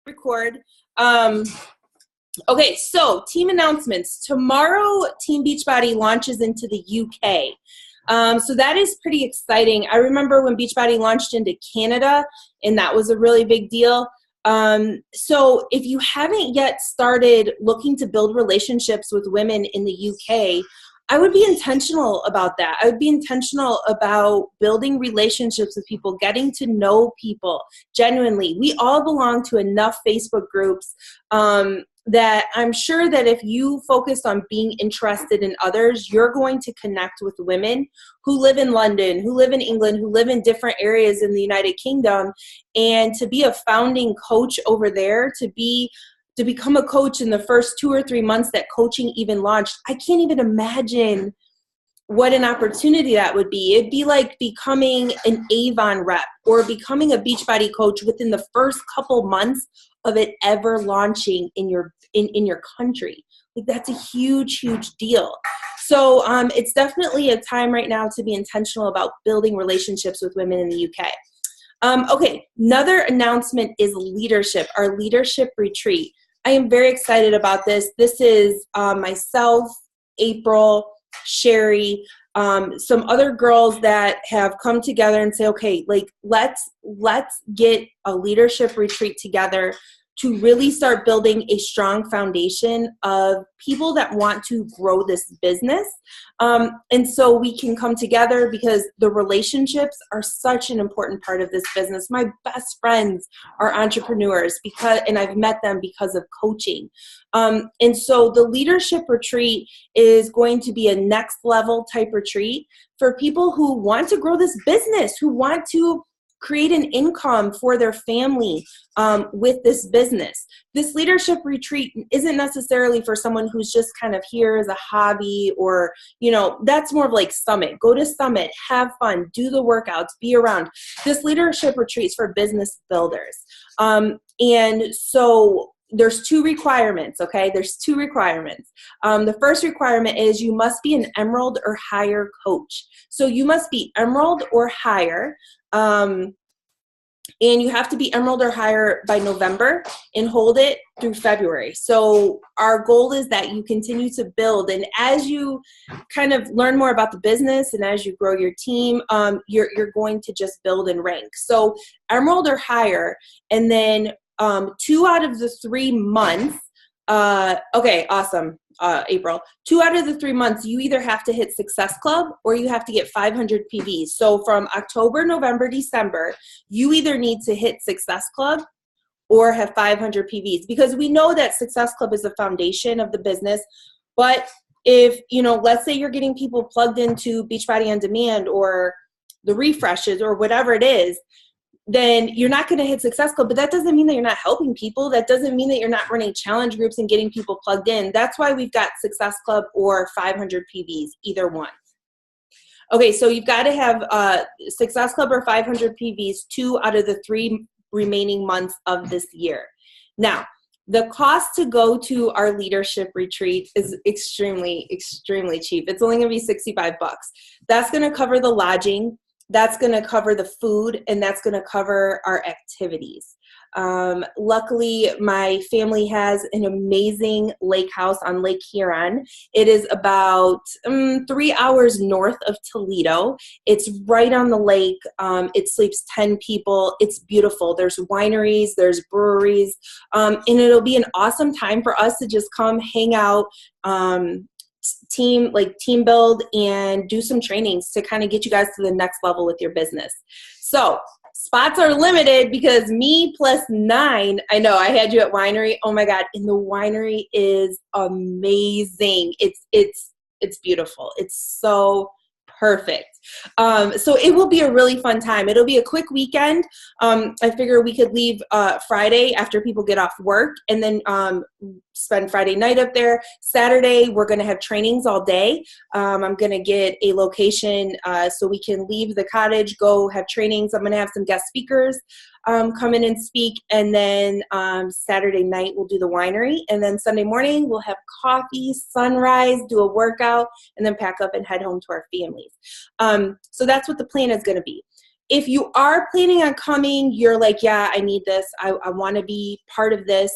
Record. Okay, so team announcements. Tomorrow, Team Beachbody launches into the UK. So that is pretty exciting. I remember when Beachbody launched into Canada, and that was a really big deal. So if you haven't yet started looking to build relationships with women in the UK, I would be intentional about that. I would be intentional about building relationships with people, getting to know people genuinely. We all belong to enough Facebook groups that I'm sure that if you focused on being interested in others, you're going to connect with women who live in London, who live in England, who live in different areas in the United Kingdom. And to be a founding coach over there, to become a coach in the first 2 or 3 months that coaching even launched, I can't even imagine what an opportunity that would be. It'd be like becoming an Avon rep or becoming a Beachbody coach within the first couple months of it ever launching in your country. Like, that's a huge deal. So it's definitely a time right now to be intentional about building relationships with women in the UK. Okay, another announcement is leadership, our leadership retreat. I am very excited about this. This is myself, April, Sherry, some other girls that have come together and say, okay, like let's get a leadership retreat together to really start building a strong foundation of people that want to grow this business. And so we can come together because the relationships are such an important part of this business. My best friends are entrepreneurs and I've met them because of coaching. And so the leadership retreat is going to be a next level type retreat for people who want to grow this business, who want to create an income for their family with this business. This leadership retreat isn't necessarily for someone who's just kind of here as a hobby or, that's more of like Summit. Go to Summit, have fun, do the workouts, be around. This leadership retreat is for business builders. And so there's 2 requirements, okay? There's 2 requirements. The first requirement is you must be an Emerald or higher coach. So you must be Emerald or higher. And you have to be Emerald or higher by November and hold it through February. So our goal is that you continue to build. And as you kind of learn more about the business and as you grow your team, you're going to just build and rank. So Emerald or higher, and then 2 out of the 3 months. Okay, awesome. April, 2 out of the 3 months, you either have to hit Success Club or you have to get 500 PVs. So from October, November, December, you either need to hit Success Club or have 500 PVs, because we know that Success Club is the foundation of the business. But if, let's say you're getting people plugged into Beachbody On Demand or the refreshes or whatever it is, then you're not going to hit Success Club. But that doesn't mean that you're not helping people. That doesn't mean that you're not running challenge groups and getting people plugged in. That's why we've got Success Club or 500 PVs, either one. Okay, so you've got to have Success Club or 500 PVs 2 out of the 3 remaining months of this year. Now, the cost to go to our leadership retreat is extremely cheap. It's only going to be $65. That's going to cover the lodging. That's going to cover the food, and that's going to cover our activities. Luckily, my family has an amazing lake house on Lake Huron. It is about 3 hours north of Toledo. It's right on the lake. It sleeps 10 people. It's beautiful. There's wineries, there's breweries, and it'll be an awesome time for us to just come hang out, team build, and do some trainings to kind of get you guys to the next level with your business. So spots are limited because me plus 9, I know I had you at winery. Oh my God. And the winery is amazing. It's beautiful. It's so perfect. So it will be a really fun time. It'll be a quick weekend. I figure we could leave Friday after people get off work and then spend Friday night up there. Saturday, we're going to have trainings all day. I'm going to get a location so we can leave the cottage, go have trainings. I'm going to have some guest speakers come in and speak. And then Saturday night, we'll do the winery. And then Sunday morning, we'll have coffee, sunrise, do a workout, and then pack up and head home to our families. So that's what the plan is going to be. if you are planning on coming, you're like, yeah, I need this. I want to be part of this.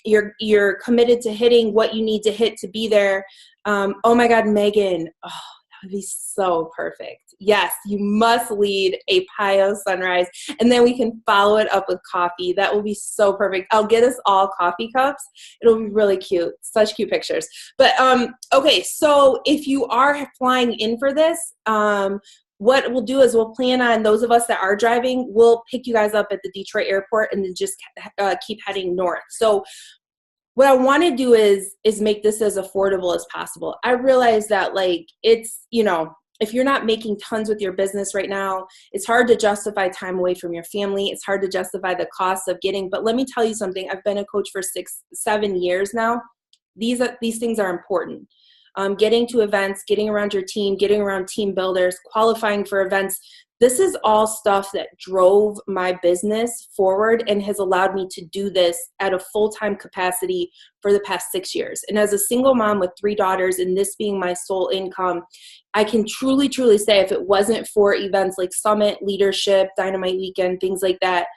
You're committed to hitting what you need to hit to be there. Oh my God, Megan. Oh, that would be so perfect. Yes, you must lead a PiYo sunrise, and then we can follow it up with coffee. That will be so perfect. I'll get us all coffee cups. It'll be really cute. Such cute pictures. But okay, so if you are flying in for this, what we'll do is we'll plan on those of us that are driving, we'll pick you guys up at the Detroit airport and then just keep heading north. So what I want to do is make this as affordable as possible. I realize that like it's, if you're not making tons with your business right now, it's hard to justify time away from your family. It's hard to justify the cost of getting, but let me tell you something. I've been a coach for 7 years now. These things are important. Getting to events, getting around your team, getting around team builders, qualifying for events. This is all stuff that drove my business forward and has allowed me to do this at a full-time capacity for the past 6 years. And as a single mom with 3 daughters and this being my sole income, I can truly, truly say if it wasn't for events like Summit, Leadership, Dynamite Weekend, things like that,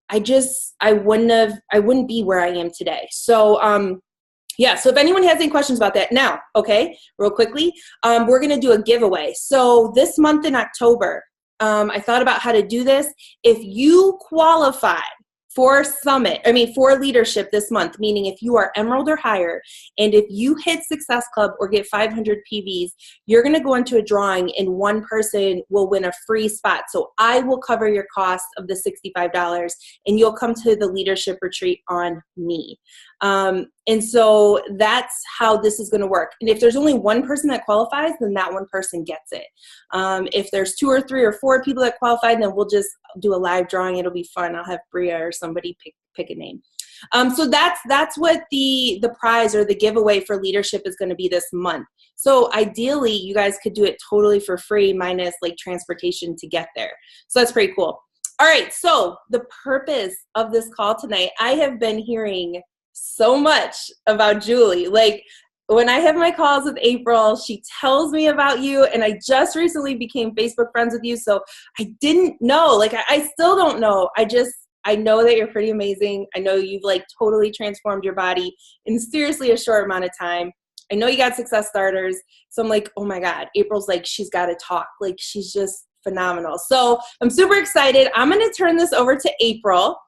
I wouldn't be where I am today. So, yeah, so if anyone has any questions about that now, okay, real quickly, we're going to do a giveaway. So this month in October, I thought about how to do this. If you qualify for for Leadership this month, meaning if you are Emerald or higher, and if you hit Success Club or get 500 PVs, you're going to go into a drawing and one person will win a free spot. So I will cover your cost of the $65 and you'll come to the Leadership Retreat on me. And so that's how this is going to work. And if there's only one person that qualifies, then that one person gets it. If there's 2 or 3 or 4 people that qualify, then we'll just do a live drawing. It'll be fun. I'll have Bria or somebody pick a name. So that's what the prize or the giveaway for Leadership is going to be this month. So ideally, you guys could do it totally for free, minus like transportation to get there. So that's pretty cool. All right. So the purpose of this call tonight, I have been hearing so much about Julie. Like when I have my calls with April, she tells me about you, and I just recently became Facebook friends with you. So I didn't know, like I still don't know. I know that you're pretty amazing. I know you've like totally transformed your body in seriously a short amount of time. I know you got Success Starters. So I'm like, oh my God, April's like, she's got to talk. Like she's just phenomenal. So I'm super excited. I'm going to turn this over to April,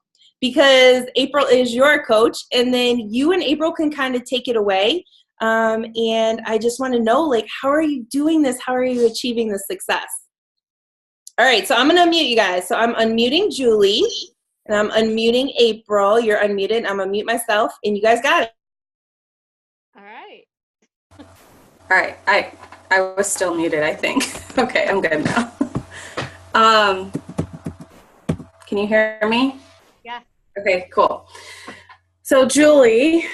because April is your coach, and then you and April can kind of take it away. And I just want to know, like, how are you doing this? How are you achieving this success? All right, so I'm going to unmute you guys. So I'm unmuting Julie, and I'm unmuting April. You're unmuted. I'm going to mute myself, and you guys got it. All right. All right, I was still muted, I think. Okay, I'm good now. Can you hear me? Yeah. Okay, cool. So Julie,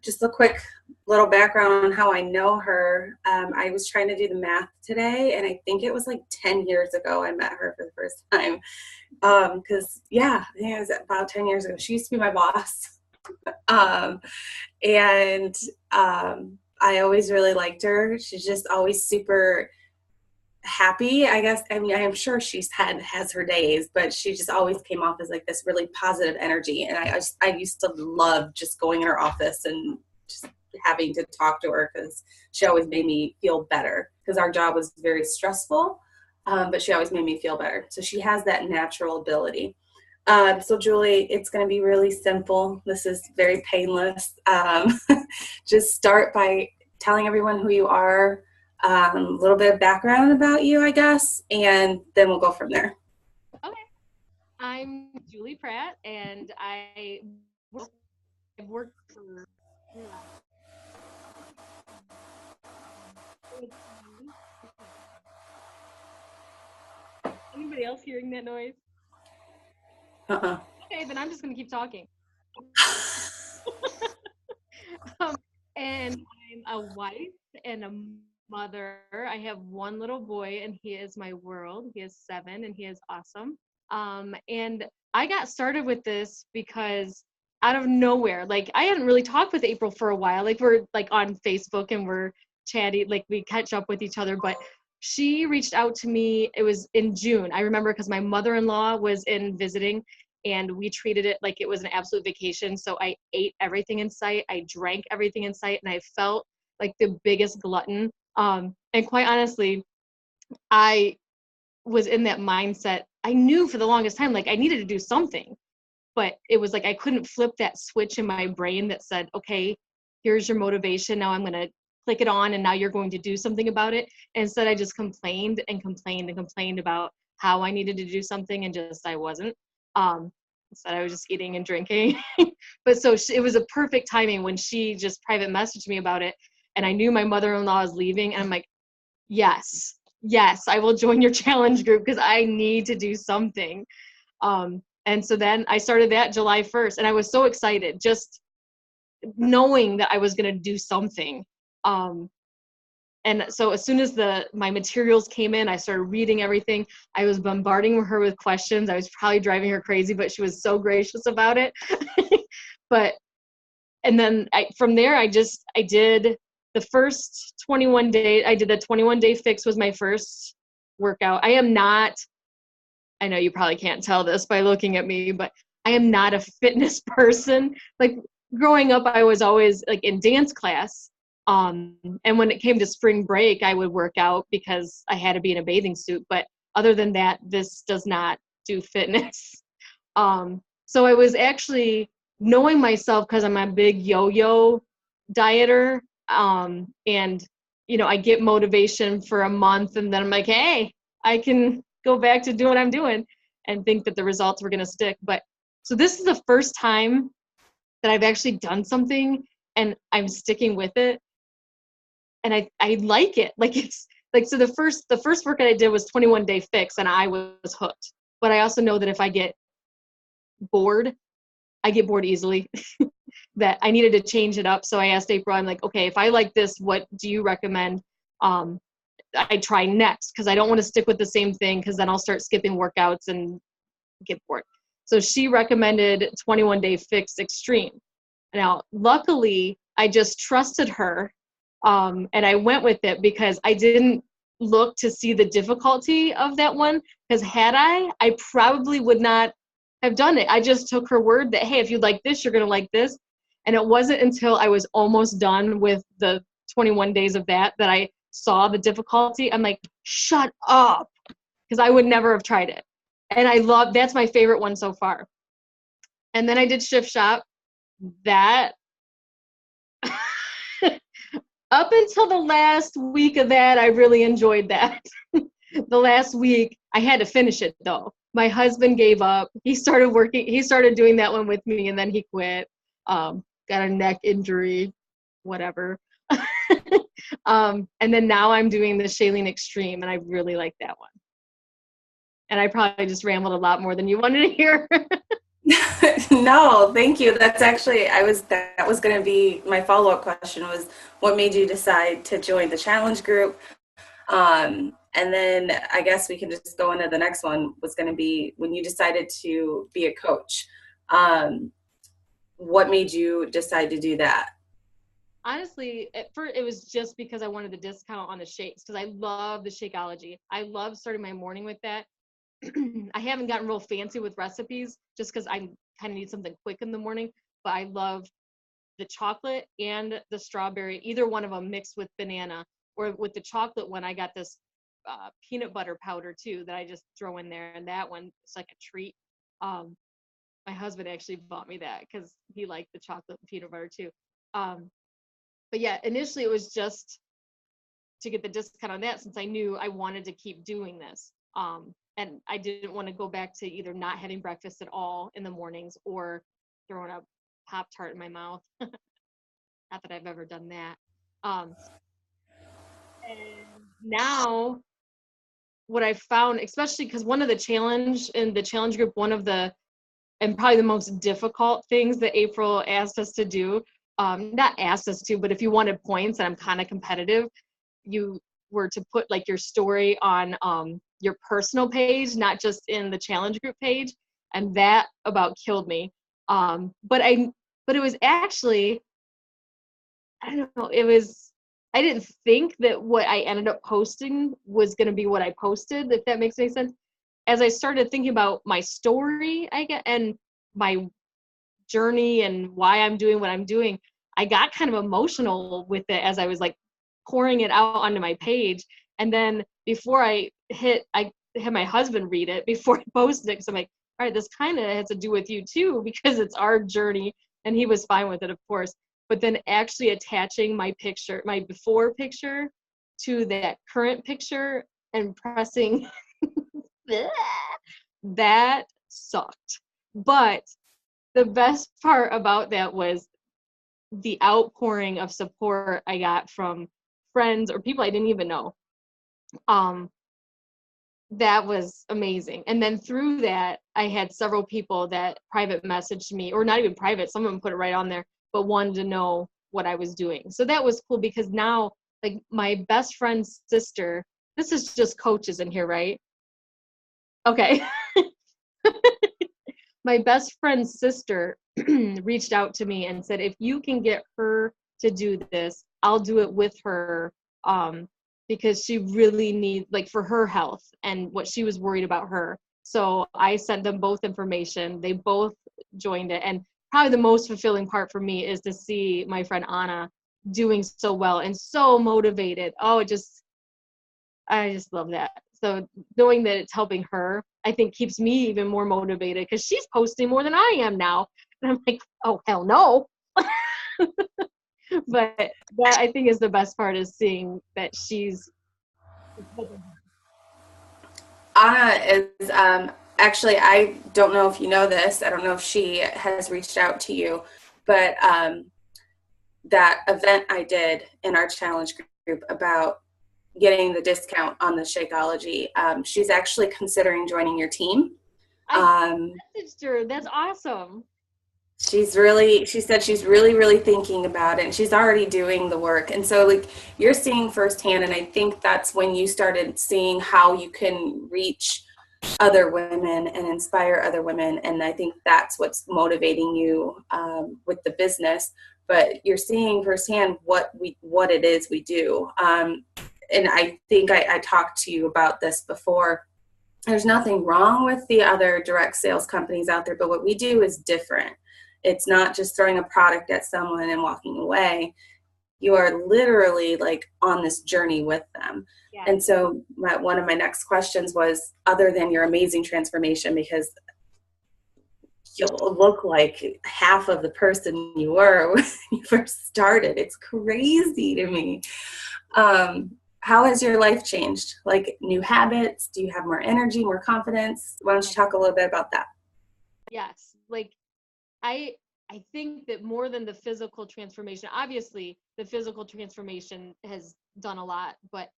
just a quick little background on how I know her. I was trying to do the math today, and I think it was like 10 years ago I met her for the first time. Because, I think it was about 10 years ago. She used to be my boss. I always really liked her. She's just always super happy, I guess. I mean, I am sure has her days, but she just always came off as like this really positive energy. And I used to love just going in her office and just having to talk to her, because she always made me feel better, because our job was very stressful, but she always made me feel better. So she has that natural ability. So Julie, it's going to be really simple. This is very painless. Just start by telling everyone who you are, a little bit of background about you, I guess, and then we'll go from there. Okay. I'm Julie Pratt, and I've worked for anybody else hearing that noise? Okay, then I'm just going to keep talking. And I'm a wife and a mother. I have one little boy, and he is my world. He is 7, and he is awesome. And I got started with this because out of nowhere, like I hadn't really talked with April for a while. Like we're like on Facebook and we're chatting, like we catch up with each other. But she reached out to me. It was in June. I remember because my mother-in-law was in visiting, and we treated it like it was an absolute vacation. So I ate everything in sight. I drank everything in sight, and I felt like the biggest glutton. And quite honestly, I was in that mindset. I knew for the longest time, like I needed to do something, but it was like I couldn't flip that switch in my brain that said, okay, here's your motivation. Now I'm going to click it on, and now you're going to do something about it. And instead, I just complained and complained and complained about how I needed to do something, and just I wasn't. Instead, I was just eating and drinking. But so it was a perfect timing when she just private messaged me about it, and I knew my mother-in-law was leaving, and I'm like, yes, I will join your challenge group because I need to do something. And so then I started that July 1st, and I was so excited, just knowing that I was going to do something. And so as soon as my materials came in, I started reading everything. I was bombarding her with questions. I was probably driving her crazy, but she was so gracious about it. And then from there, I did the first 21 day. I did the 21-day fix was my first workout. I know you probably can't tell this by looking at me, but I am not a fitness person. Like growing up, I was always like in dance class. And when it came to spring break, I would work out because I had to be in a bathing suit. But other than that, this does not do fitness. So I was actually knowing myself because I'm a big yo-yo dieter. And, I get motivation for a month, and then I'm like, hey, I can go back to doing what I'm doing, and think that the results were going to stick. But so this is the first time that I've actually done something and I'm sticking with it. And I like it. Like it's like, so the first workout I did was 21-day fix, and I was hooked. But I also know that if I get bored easily, that I needed to change it up. So I asked April, I'm like, okay, if I like this, what do you recommend I try next? Because I don't want to stick with the same thing, because then I'll start skipping workouts and get bored. So she recommended 21-day fix extreme. Now, luckily, I just trusted her, and I went with it because I didn't look to see the difficulty of that one, because had I probably would not have done it. I just took her word that, hey, if you like this, you're going to like this. And it wasn't until I was almost done with the 21 days of that I saw the difficulty. I'm like, shut up, because I would never have tried it. And that's my favorite one so far. And then I did Shift Shop. That up until the last week of that, I really enjoyed that. The last week, I had to finish it though. My husband gave up. He started doing that one with me, and then he quit. Got a neck injury, whatever. And then now I'm doing the Shailene Extreme, and I really like that one. And I probably just rambled a lot more than you wanted to hear. No, thank you. That's actually, that was going to be my follow-up question, was what made you decide to join the challenge group? And then I guess we can just go into the next one, was going to be when you decided to be a coach. What made you decide to do that? Honestly, at first it was just because I wanted the discount on the shakes, because I love the Shakeology. I love starting my morning with that. I haven't gotten real fancy with recipes just because I kind of need something quick in the morning, but I love the chocolate and the strawberry, either one of them mixed with banana. Or with the chocolate one, I got this peanut butter powder too that I just throw in there, and that one, it's like a treat. My husband actually bought me that because he liked the chocolate and peanut butter too. But yeah, initially it was just to get the discount on that, since I knew I wanted to keep doing this. And I didn't want to go back to either not having breakfast at all in the mornings or throwing a Pop-Tart in my mouth. Not that I've ever done that. And now what I found, especially because one of the challenge in the challenge group, and probably the most difficult things that April asked us to do, not asked us to, but if you wanted points, and I'm kind of competitive, you were to put like your story on your personal page, not just in the challenge group page. And that about killed me. But it was actually, I don't know, I didn't think that what I ended up posting was going to be what I posted, if that makes any sense. As I started thinking about my story, and my journey and why I'm doing what I'm doing, I got kind of emotional with it as I was like pouring it out onto my page. And then before I had my husband read it before I posted it, because I'm like, all right, this kind of has to do with you too, because it's our journey. And he was fine with it, of course. But then actually attaching my picture, my before picture, to that current picture and pressing that sucked. But the best part about that was the outpouring of support I got from friends or people I didn't even know. That was amazing. And then through that, I had several people that private messaged me, or not even private, some of them put it right on there, but wanted to know what I was doing. So that was cool, because now, like, my best friend's sister, this is just coaches in here, right? Okay. My best friend's sister reached out to me and said, if you can get her to do this, I'll do it with her, because she really needs, like, for her health and what she was worried about her. So I sent them both information. They both joined it. And probably the most fulfilling part for me is to see my friend Anna doing so well and so motivated. Oh, I just love that. So knowing that it's helping her, I think keeps me even more motivated, because she's posting more than I am now. And I'm like, oh, hell no. But that, I think, is the best part, is seeing that she's. Anna is actually, I don't know if you know this. I don't know if she has reached out to you, but that event I did in our challenge group about getting the discount on the Shakeology, she's actually considering joining your team. I messaged her. That's awesome. She said she's really thinking about it, and she's already doing the work. And so, like, you're seeing firsthand, and I think that's when you started seeing how you can reach other women and inspire other women. And I think that's what's motivating you with the business. But you're seeing firsthand what it is we do. And I think I talked to you about this before. There's nothing wrong with the other direct sales companies out there, but what we do is different. It's not just throwing a product at someone and walking away. You are literally, like, on this journey with them. Yeah. And so one of my next questions was, other than your amazing transformation, because you'll look like half of the person you were when you first started. It's crazy to me. How has your life changed? Like, new habits? Do you have more energy, more confidence? Why don't you talk a little bit about that? Yes. Like, I think that more than the physical transformation, obviously the physical transformation has done a lot, but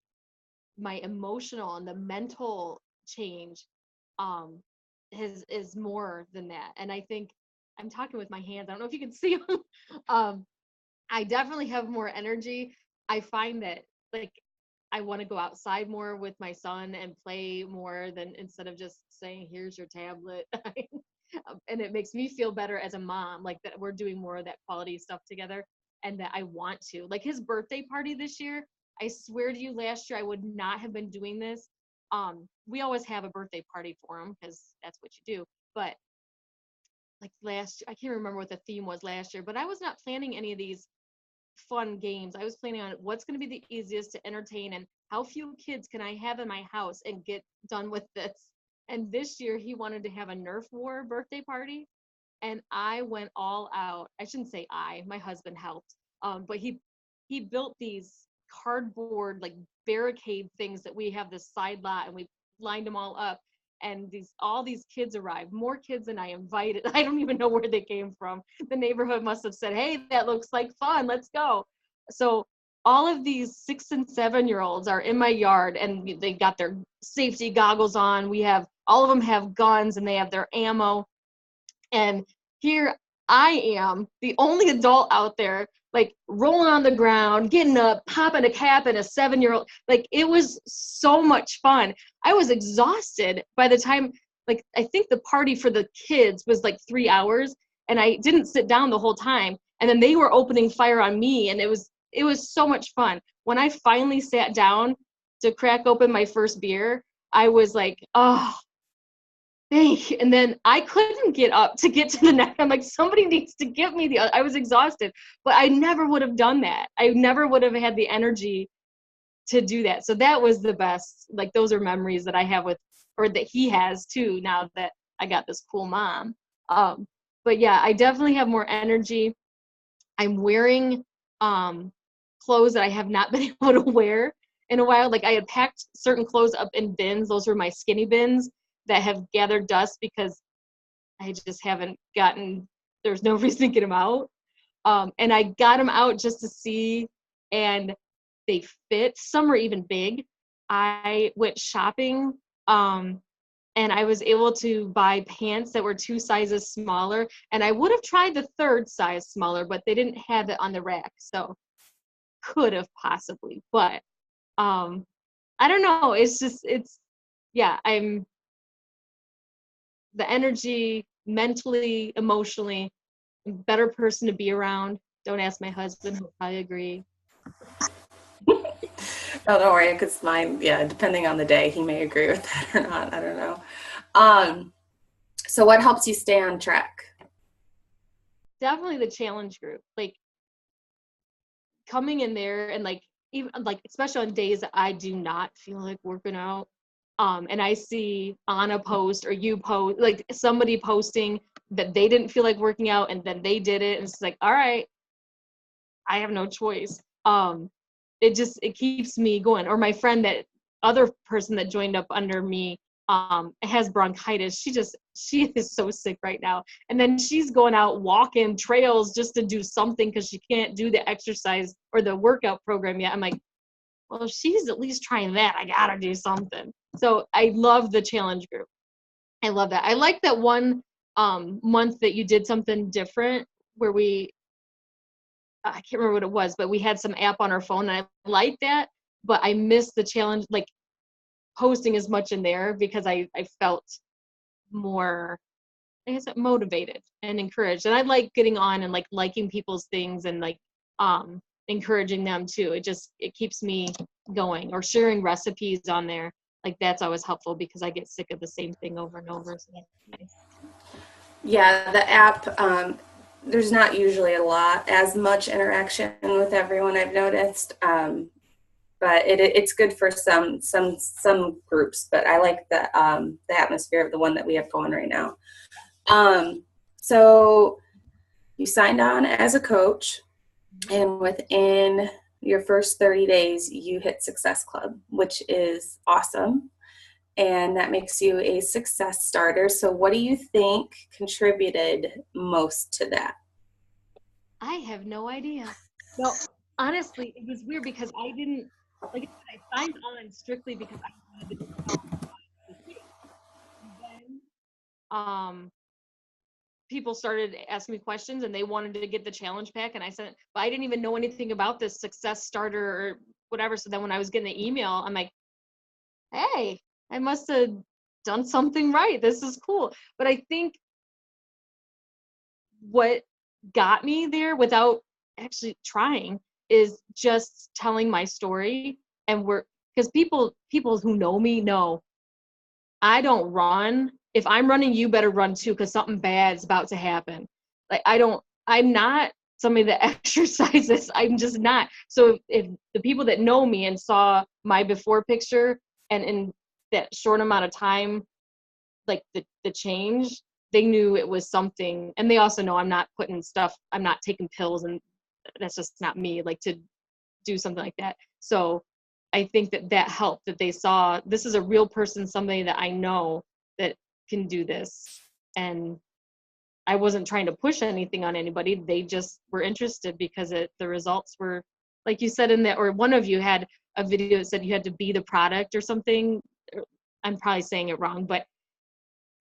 my emotional and the mental change is more than that. And I think I'm talking with my hands. I don't know if you can see them. I definitely have more energy. I find that, like, I want to go outside more with my son and play more than, instead of just saying, here's your tablet. And it makes me feel better as a mom, like, that we're doing more of that quality stuff together, and that I want to. Like, his birthday party this year, I swear to you, last year I would not have been doing this. We always have a birthday party for him, because that's what you do. But like last year, I can't remember what the theme was last year, but I was not planning any of these fun games. I was planning on what's going to be the easiest to entertain, and how few kids can I have in my house and get done with this. And this year he wanted to have a Nerf war birthday party, and I went all out. I shouldn't say my husband helped, but he built these cardboard, like, barricade things that we have this side lot, and we lined them all up. And all these kids arrived, more kids than I invited. I don't even know where they came from. The neighborhood must have said, hey, that looks like fun, let's go. So all of these 6 and 7-year-olds are in my yard, and they got their safety goggles on. All of them have guns, and they have their ammo. And here I am, the only adult out there, like, rolling on the ground, getting up, popping a cap, and a 7-year-old. Like, it was so much fun. I was exhausted by the time, like, I think the party for the kids was like 3 hours, and I didn't sit down the whole time. And then they were opening fire on me, and it was it was so much fun. When I finally sat down to crack open my first beer, I was like, oh, thank you. And then I couldn't get up to get to the next. I'm like, somebody needs to give me I was exhausted, but I never would have done that. I never would have had the energy to do that. So that was the best. Like, those are memories that I have with, or that he has too, now that I got this cool mom. But yeah, I definitely have more energy. I'm wearing clothes that I have not been able to wear in a while. Like, I had packed certain clothes up in bins. Those were my skinny bins that have gathered dust because I just haven't there's no reason to get them out. And I got them out just to see, and they fit. Some were even big. I went shopping, and I was able to buy pants that were 2 sizes smaller. And I would have tried the 3rd size smaller, but they didn't have it on the rack. So could have possibly, but I don't know. I'm the energy, mentally, emotionally, better person to be around. Don't ask my husband, he'll probably agree. Oh, don't worry, because mine, depending on the day, he may agree with that or not. I don't know. So what helps you stay on track? Definitely the challenge group. Like, coming in there and like, even like, especially on days that I do not feel like working out, and I see Anna post or you post, like somebody posting that they didn't feel like working out and then they did it, and it's like, all right, I have no choice. It keeps me going. Or my friend, that other person that joined up under me, has bronchitis. She is so sick right now. And then she's going out walking trails just to do something because she can't do the exercise or the workout program yet. I'm like, well, if she's at least trying that, I gotta do something. So I love the challenge group. I love that. I like that one month that you did something different where I can't remember what it was, but we had some app on our phone, and I like that, but I missed the challenge, like posting as much in there, because I felt more, I guess, motivated and encouraged. And I like getting on and like liking people's things and like encouraging them too. It keeps me going. Or sharing recipes on there. Like, that's always helpful because I get sick of the same thing over and over. So that's nice. Yeah, the app, there's not usually as much interaction with everyone, I've noticed. But it's good for some groups. But I like the atmosphere of the one that we have going right now. So you signed on as a coach, and within your first 30 days, you hit Success Club, which is awesome. And that makes you a success starter. So what do you think contributed most to that? I have no idea. No, honestly, it was weird because I didn't, like I signed on strictly because I wanted to know the thing. And then people started asking me questions and they wanted to get the challenge pack, and I said, but I didn't even know anything about this success starter or whatever. So then when I was getting the email, I'm like, hey, I must have done something right. This is cool. But I think what got me there without actually trying is just telling my story. And because people who know me know I don't run. If I'm running, you better run too, because something bad's about to happen. Like, I'm not somebody that exercises. I'm just not. So if the people that know me and saw my before picture, and in that short amount of time, like the change, they knew it was something. And they also know I'm not taking pills, and that's just not me, like, to do something like that. So I think that helped, that they saw this is a real person, somebody that I know that can do this. And I wasn't trying to push anything on anybody. They just were interested because the results were, like you said in that, or one of you had a video that said you had to be the product or something. I'm probably saying it wrong, but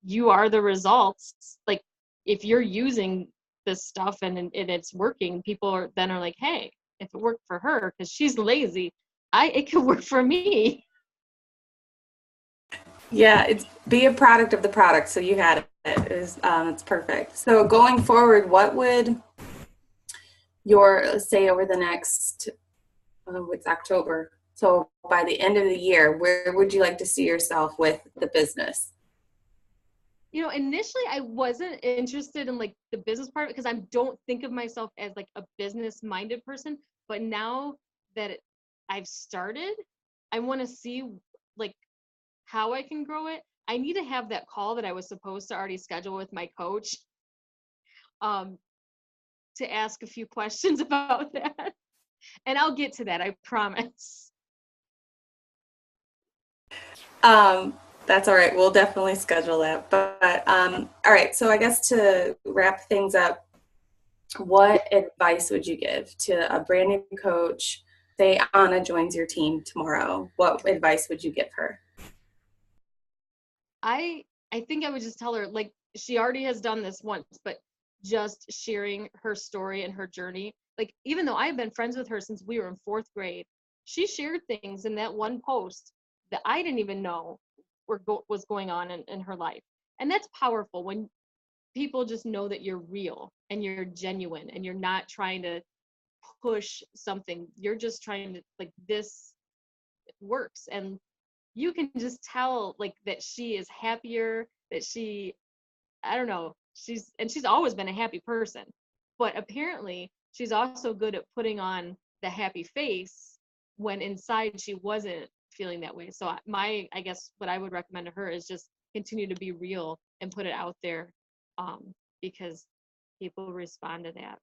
you are the results. Like, if you're using this stuff and it's working, people are like, hey, if it worked for her because she's lazy, it could work for me. Yeah, it's be a product of the product. So you had it. It's perfect. So going forward, what would let's say over the next Oh, it's October. So by the end of the year, where would you like to see yourself with the business? Initially I wasn't interested in like the business part because I don't think of myself as like a business minded person. But now that I've started, I want to see like how I can grow it. I need to have that call that I was supposed to already schedule with my coach um, to ask a few questions about that. And I'll get to that, I promise. Um, that's all right. We'll definitely schedule that. But all right. So I guess to wrap things up, what advice would you give to a brand new coach? Say Anna joins your team tomorrow. What advice would you give her? I think I would just tell her, like, she already has done this once, but just sharing her story and her journey. Like, even though I've been friends with her since we were in 4th grade, she shared things in that one post that I didn't even know was going on in her life. And that's powerful when people just know that you're real and you're genuine and you're not trying to push something. You're just trying to, like, this works. And you can just tell like that she is happier, that I don't know, she's always been a happy person, but apparently she's also good at putting on the happy face when inside she wasn't feeling that way. So I guess what I would recommend to her is just continue to be real and put it out there, because people respond to that.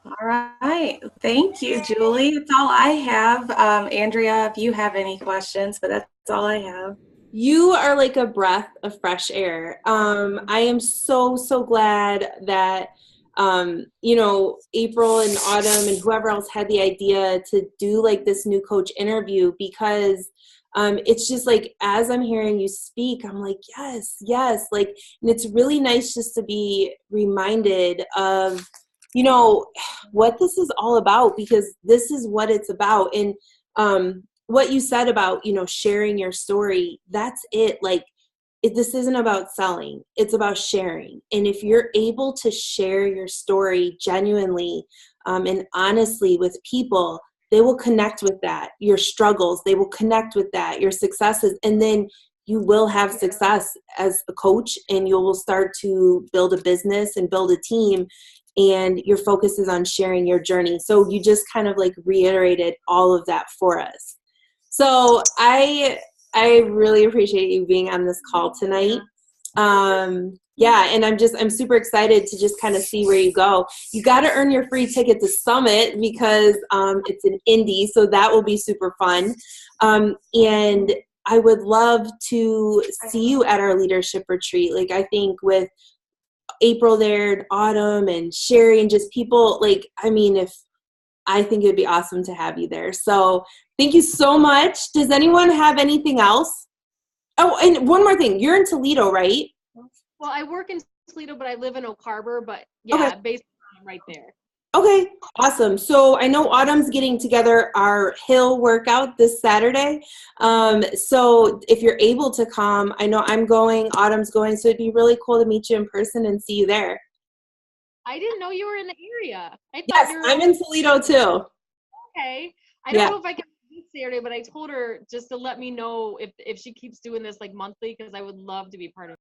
All right. Thank you, Julie. That's all I have. Andrea, if you have any questions, but that's all I have. You are like a breath of fresh air. I am so, so glad that, April and Autumn and whoever else had the idea to do like this new coach interview, because it's just like, as I'm hearing you speak, I'm like, yes, yes. Like, and it's really nice just to be reminded of, what this is all about, because this is what it's about. And, what you said about, sharing your story, that's it. Like, this isn't about selling, it's about sharing. And if you're able to share your story genuinely, and honestly with people, they will connect with that. Your struggles, they will connect with that, your successes. And then you will have success as a coach, and you will start to build a business and build a team. And your focus is on sharing your journey. So you just kind of like reiterated all of that for us. So I really appreciate you being on this call tonight. And I'm super excited to just kind of see where you go. You got to earn your free ticket to Summit, because it's in Indy, so that will be super fun. And I would love to see you at our leadership retreat. Like, I think with April there and Autumn and Sherry and just people, like, I think it'd be awesome to have you there. So thank you so much. Does anyone have anything else? Oh, and one more thing. You're in Toledo, right? Well, I work in Toledo, but I live in Oak Harbor, but yeah, okay. Basically I'm right there. Okay, awesome. So I know Autumn's getting together our hill workout this Saturday. So if you're able to come, I know I'm going, Autumn's going, so it'd be really cool to meet you in person and see you there. I didn't know you were in the area. Yes, I'm in Toledo too. Okay. I don't know if I can meet Saturday, but I told her just to let me know if she keeps doing this like monthly, because I would love to be part of it.